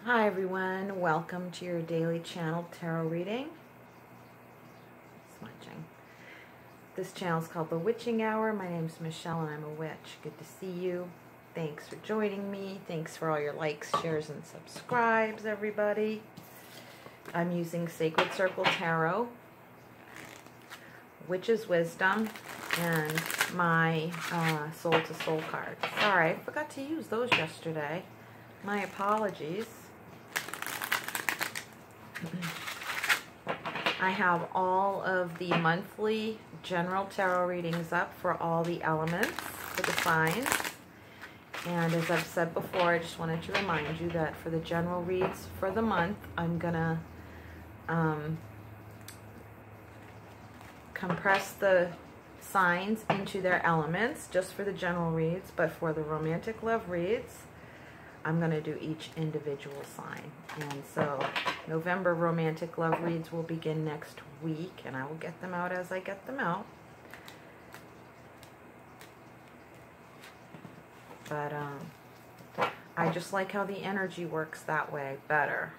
Hi everyone, welcome to your daily channel tarot reading. Smudging. This channel is called The Witching Hour. My name is Michelle and I'm a witch. Good to see you. Thanks for joining me. Thanks for all your likes, shares, and subscribes, everybody. I'm using Sacred Circle Tarot, Witch's Wisdom, and my Soul to Soul card. Sorry, I forgot to use those yesterday. My apologies. I have all of the monthly general tarot readings up for all the elements, for the signs. And as I've said before, I just wanted to remind you that for the general reads for the month, I'm going to compress the signs into their elements just for the general reads. But for the romantic love reads, I'm going to do each individual sign. And so November romantic love reads will begin next week, and I will get them out as I get them out. But I just like how the energy works that way better.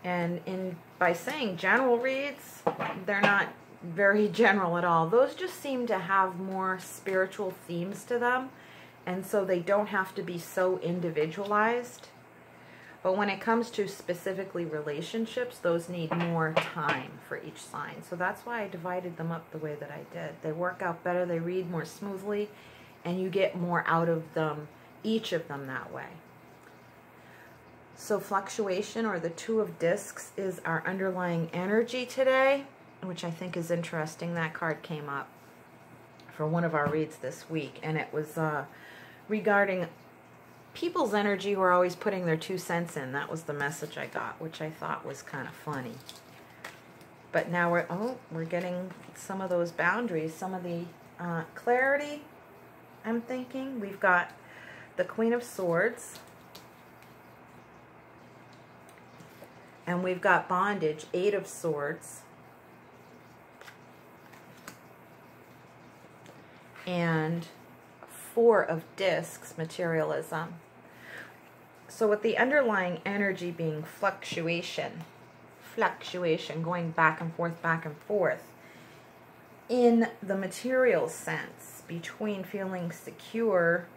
And by saying general reads, they're not very general at all. Those just seem to have more spiritual themes to them, and so they don't have to be so individualized. But when it comes to specifically relationships, those need more time for each sign. So that's why I divided them up the way that I did. They work out better, they read more smoothly, and you get more out of them, each of them, that way. So fluctuation, or the Two of Discs, is our underlying energy today, which I think is interesting. That card came up for one of our reads this week, and it was regarding people's energy who are always putting their 2 cents in. That was the message I got, which I thought was kind of funny. But now we're getting some of those boundaries, some of the clarity, I'm thinking. We've got the Queen of Swords, and we've got bondage, 8 of Swords, and 4 of Discs, materialism. So with the underlying energy being fluctuation, going back and forth, in the material sense, between feeling secure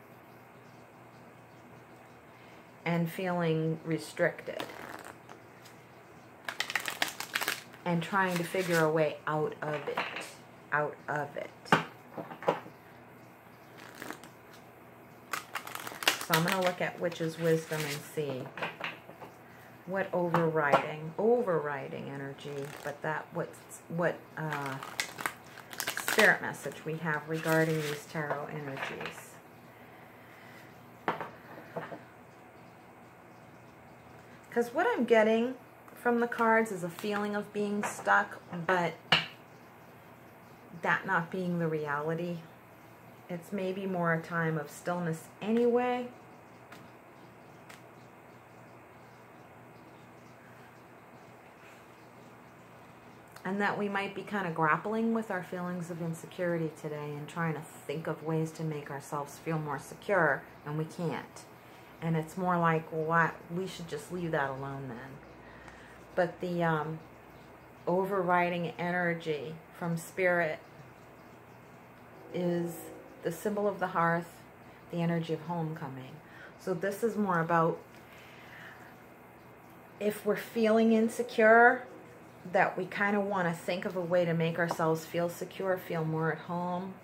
and feeling restricted, and trying to figure a way out of it. So I'm going to look at Witch's Wisdom and see what overriding energy, but that what spirit message we have regarding these tarot energies. Because what I'm getting from the cards is a feeling of being stuck, but that not being the reality. It's maybe more a time of stillness anyway. And that we might be kind of grappling with our feelings of insecurity today and trying to think of ways to make ourselves feel more secure, and we can't. And it's more like, well, we should just leave that alone then. But the overriding energy from Spirit is the symbol of the hearth, the energy of homecoming. So this is more about if we're feeling insecure, that we kind of want to think of a way to make ourselves feel secure, feel more at home.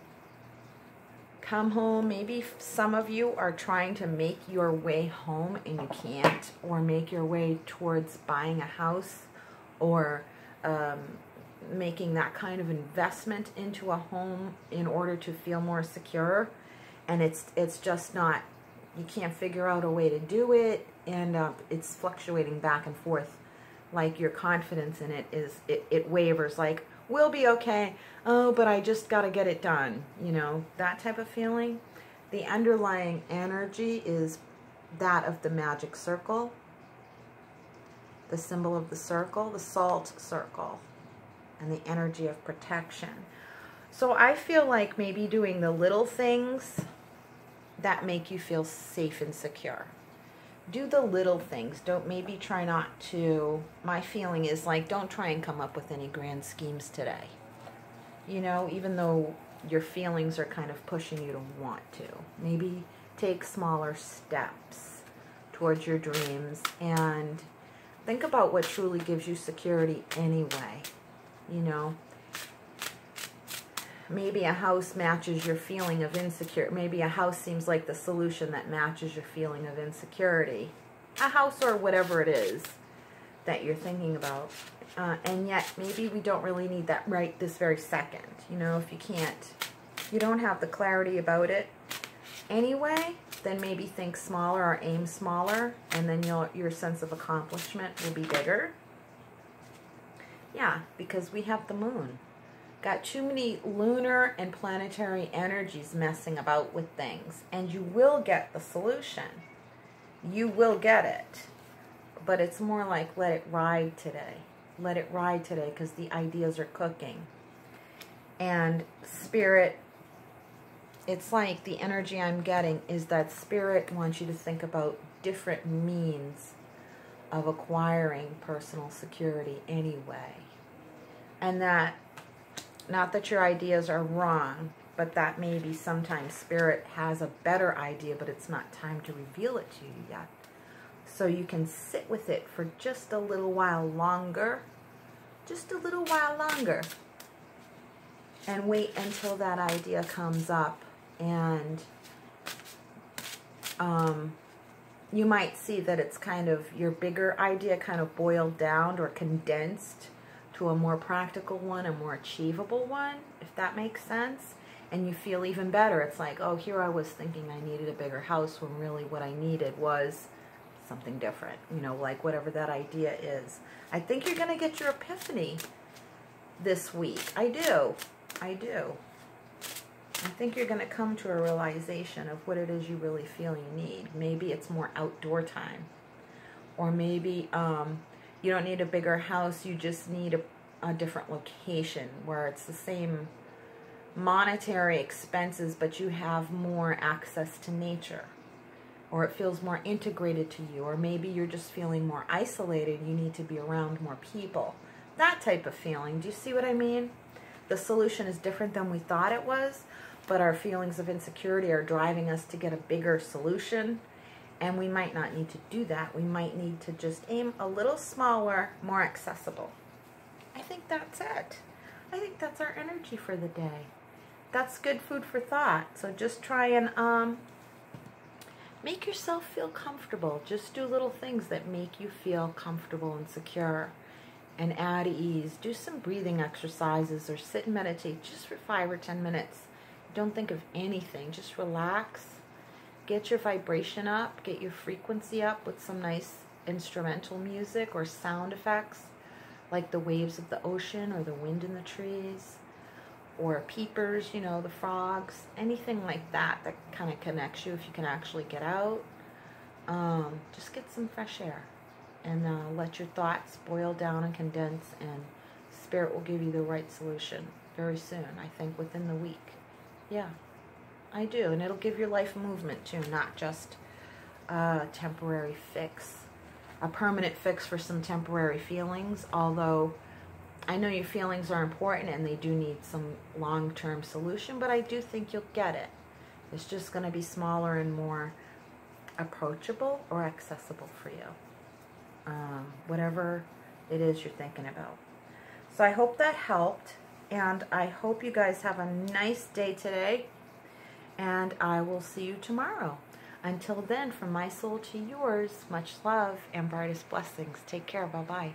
Come home. Maybe some of you are trying to make your way home and you can't, or make your way towards buying a house, or making that kind of investment into a home in order to feel more secure, and it's just not, you can't figure out a way to do it, and it's fluctuating back and forth. Like your confidence in it it wavers, like, we'll be okay, oh, but I just got to get it done, you know, that type of feeling. The underlying energy is that of the magic circle, the symbol of the circle, the salt circle, and the energy of protection. So I feel like maybe doing the little things that make you feel safe and secure. Do the little things. Don't maybe try not to, my feeling is like, don't try and come up with any grand schemes today. You know, even though your feelings are kind of pushing you to want to. Maybe take smaller steps towards your dreams and think about what truly gives you security anyway. You know, maybe a house matches your feeling of insecurity. Maybe a house seems like the solution that matches your feeling of insecurity. A house or whatever it is that you're thinking about. And yet maybe we don't really need that right this very second. You know, if you don't have the clarity about it anyway, then maybe think smaller or aim smaller, and then your sense of accomplishment will be bigger. Yeah, because we have the moon. Got too many lunar and planetary energies messing about with things, and you will get the solution. You will get it. But it's more like, let it ride today. Let it ride today, because the ideas are cooking. And Spirit, it's like the energy I'm getting is that Spirit wants you to think about different means of acquiring personal security anyway. And that, not that your ideas are wrong, but that maybe sometimes Spirit has a better idea, but it's not time to reveal it to you yet. So you can sit with it for just a little while longer, just a little while longer, and wait until that idea comes up. And you might see that it's kind of your bigger idea kind of boiled down or condensed to a more practical one, a more achievable one, if that makes sense. And you feel even better. It's like, oh, here I was thinking I needed a bigger house when really what I needed was something different, you know, like whatever that idea is. I think you're going to get your epiphany this week. I do. I do. I think you're going to come to a realization of what it is you really feel you need. Maybe it's more outdoor time. Or maybe you don't need a bigger house, you just need a different location where it's the same monetary expenses, but you have more access to nature. Or it feels more integrated to you. Or maybe you're just feeling more isolated, you need to be around more people. That type of feeling. Do you see what I mean? The solution is different than we thought it was, but our feelings of insecurity are driving us to get a bigger solution, and we might not need to do that. We might need to just aim a little smaller, more accessible. I think that's it. I think that's our energy for the day. That's good food for thought. So just try and make yourself feel comfortable. Just do little things that make you feel comfortable and secure and at ease. Do some breathing exercises or sit and meditate just for 5 or 10 minutes. Don't think of anything. Just relax. Get your vibration up. Get your frequency up with some nice instrumental music or sound effects like the waves of the ocean or the wind in the trees or peepers, you know, the frogs, anything like that that kind of connects you if you can actually get out. Just get some fresh air and let your thoughts boil down and condense, and Spirit will give you the right solution very soon, I think within the week. Yeah, I do. And it'll give your life movement too, not just a temporary fix, a permanent fix for some temporary feelings, although I know your feelings are important and they do need some long-term solution, but I do think you'll get it. It's just going to be smaller and more approachable or accessible for you. Whatever it is you're thinking about. So I hope that helped, and I hope you guys have a nice day today, and I will see you tomorrow. Until then, from my soul to yours, much love and brightest blessings. Take care. Bye-bye.